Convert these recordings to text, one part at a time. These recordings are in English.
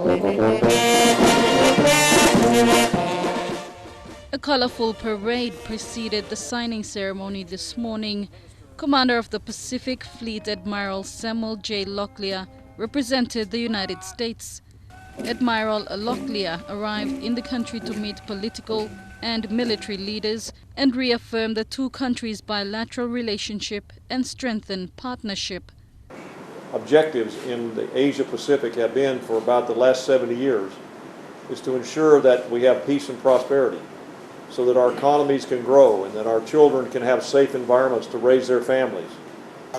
A colorful parade preceded the signing ceremony this morning. Commander of the Pacific Fleet Admiral Samuel J. Locklear represented the United States. Admiral Locklear arrived in the country to meet political and military leaders and reaffirm the two countries' bilateral relationship and strengthen partnership. Objectives in the Asia Pacific have been for about the last 70 years is to ensure that we have peace and prosperity so that our economies can grow and that our children can have safe environments to raise their families.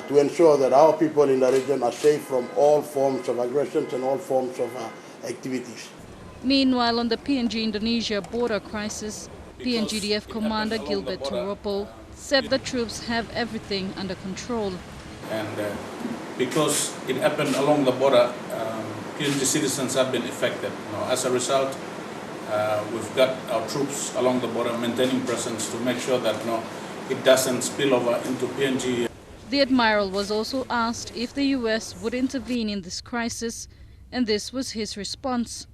To ensure that our people in the region are safe from all forms of aggressions and all forms of activities. Meanwhile, on the PNG Indonesia border crisis, PNGDF Commander Gilbert Turopo said the troops have everything under control. And because it happened along the border, PNG citizens have been affected. As a result, we've got our troops along the border maintaining presence to make sure that it doesn't spill over into PNG. The Admiral was also asked if the US would intervene in this crisis, and this was his response.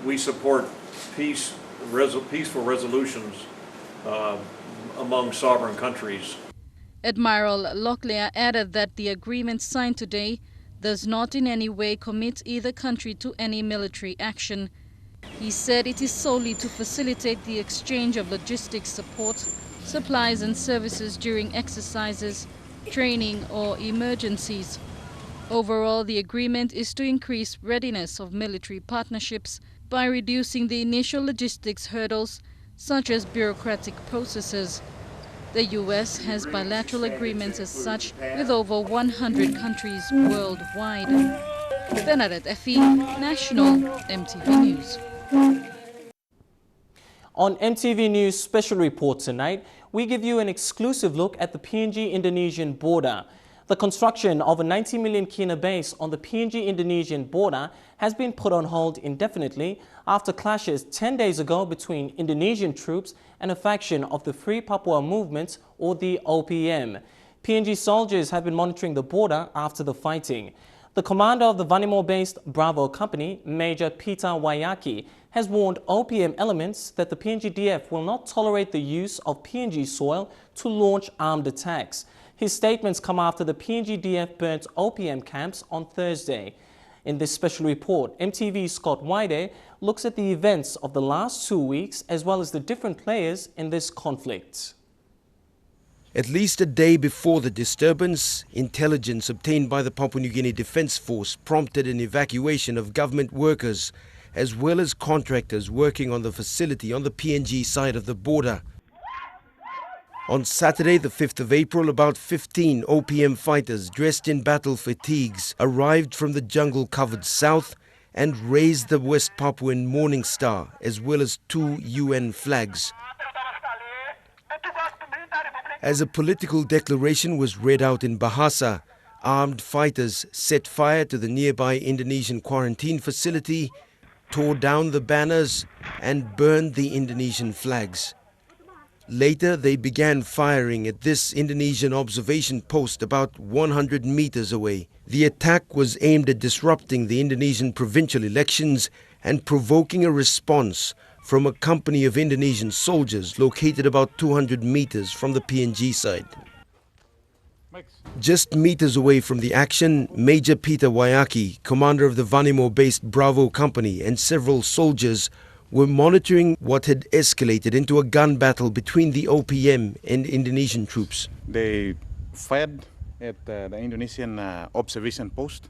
We support peaceful resolutions among sovereign countries. Admiral Locklear added that the agreement signed today does not in any way commit either country to any military action. He said it is solely to facilitate the exchange of logistics support, supplies and services during exercises, training or emergencies. Overall, the agreement is to increase readiness of military partnerships by reducing the initial logistics hurdles, such as bureaucratic processes. The US has bilateral agreements as such with over 100 countries worldwide. Bernadette Effie, National MTV News. On MTV News Special Report tonight, we give you an exclusive look at the PNG-Indonesian border. The construction of a 90 million kina base on the PNG-Indonesian border has been put on hold indefinitely after clashes 10 days ago between Indonesian troops and a faction of the Free Papua Movement, or the OPM. PNG soldiers have been monitoring the border after the fighting. The commander of the Vanimo-based Bravo Company, Major Peter Wayaki, has warned OPM elements that the PNGDF will not tolerate the use of PNG soil to launch armed attacks. His statements come after the PNGDF burnt OPM camps on Thursday. In this special report, MTV's Scott Waide looks at the events of the last 2 weeks as well as the different players in this conflict. At least a day before the disturbance, intelligence obtained by the Papua New Guinea Defence Force prompted an evacuation of government workers as well as contractors working on the facility on the PNG side of the border. On Saturday, the 5th of April, about 15 OPM fighters dressed in battle fatigues arrived from the jungle-covered south and raised the West Papuan Morning Star as well as 2 UN flags. As a political declaration was read out in Bahasa, armed fighters set fire to the nearby Indonesian quarantine facility, tore down the banners and burned the Indonesian flags. Later, they began firing at this Indonesian observation post about 100 meters away. The attack was aimed at disrupting the Indonesian provincial elections and provoking a response from a company of Indonesian soldiers located about 200 meters from the PNG side. Just meters away from the action, Major Peter Wayaki, commander of the Vanimo-based Bravo Company, and several soldiers were monitoring what had escalated into a gun battle between the OPM and Indonesian troops. They fired at the Indonesian observation post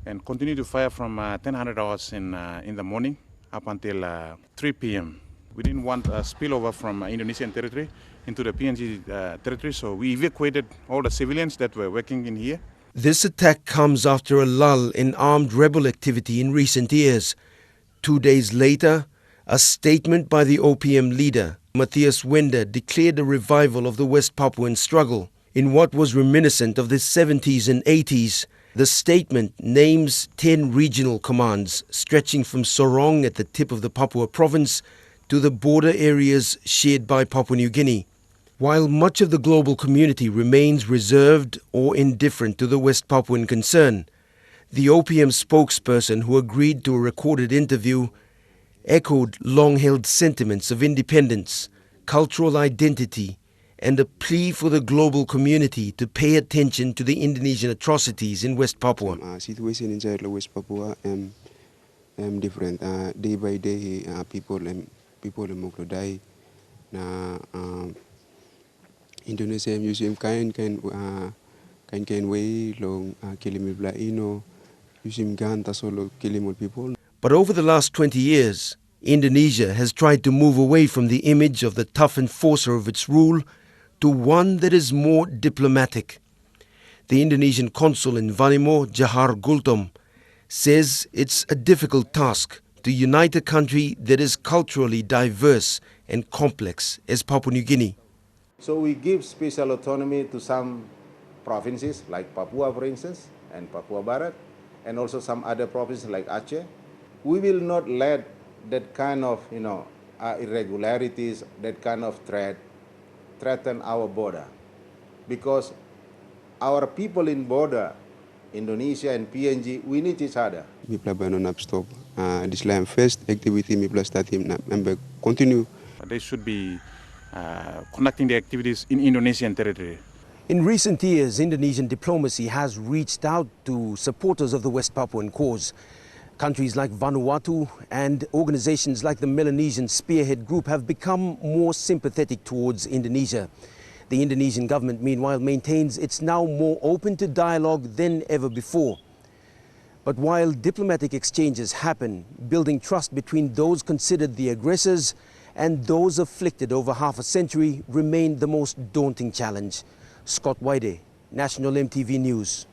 and continued to fire from 1000 hours in the morning up until 3 p.m. We didn't want a spillover from Indonesian territory into the PNG territory, so we evacuated all the civilians that were working in here. This attack comes after a lull in armed rebel activity in recent years. 2 days later, a statement by the OPM leader, Matthias Wender, declared a revival of the West Papuan struggle. In what was reminiscent of the 70s and 80s, the statement names 10 regional commands stretching from Sorong at the tip of the Papua province to the border areas shared by Papua New Guinea. While much of the global community remains reserved or indifferent to the West Papuan concern, The OPM spokesperson, who agreed to a recorded interview, echoed long-held sentiments of independence, cultural identity, and a plea for the global community to pay attention to the Indonesian atrocities in West Papua. Situation inside West Papua different. Day by day, people die. Indonesia museum kain way long kilimibla ino museum ganta solo kilimul people. But over the last 20 years, Indonesia has tried to move away from the image of the tough enforcer of its rule to one that is more diplomatic. The Indonesian consul in Vanimo, Jahar Gultom, says it's a difficult task to unite a country that is culturally diverse and complex as Papua New Guinea. So we give special autonomy to some provinces like Papua, for instance, and Papua Barat, and also some other provinces like Aceh. We will not let that kind of, irregularities, that kind of threaten our border, because our people in border, Indonesia and PNG, we need each other. Mipla banon stop. This land first activity mipla start him and continue. They should be conducting the activities in Indonesian territory. In recent years, Indonesian diplomacy has reached out to supporters of the West Papuan cause. Countries like Vanuatu and organizations like the Melanesian Spearhead Group have become more sympathetic towards Indonesia. The Indonesian government, meanwhile, maintains it's now more open to dialogue than ever before. But while diplomatic exchanges happen, building trust between those considered the aggressors and those afflicted over half a century remain the most daunting challenge. Scott Waide, National EMTV News.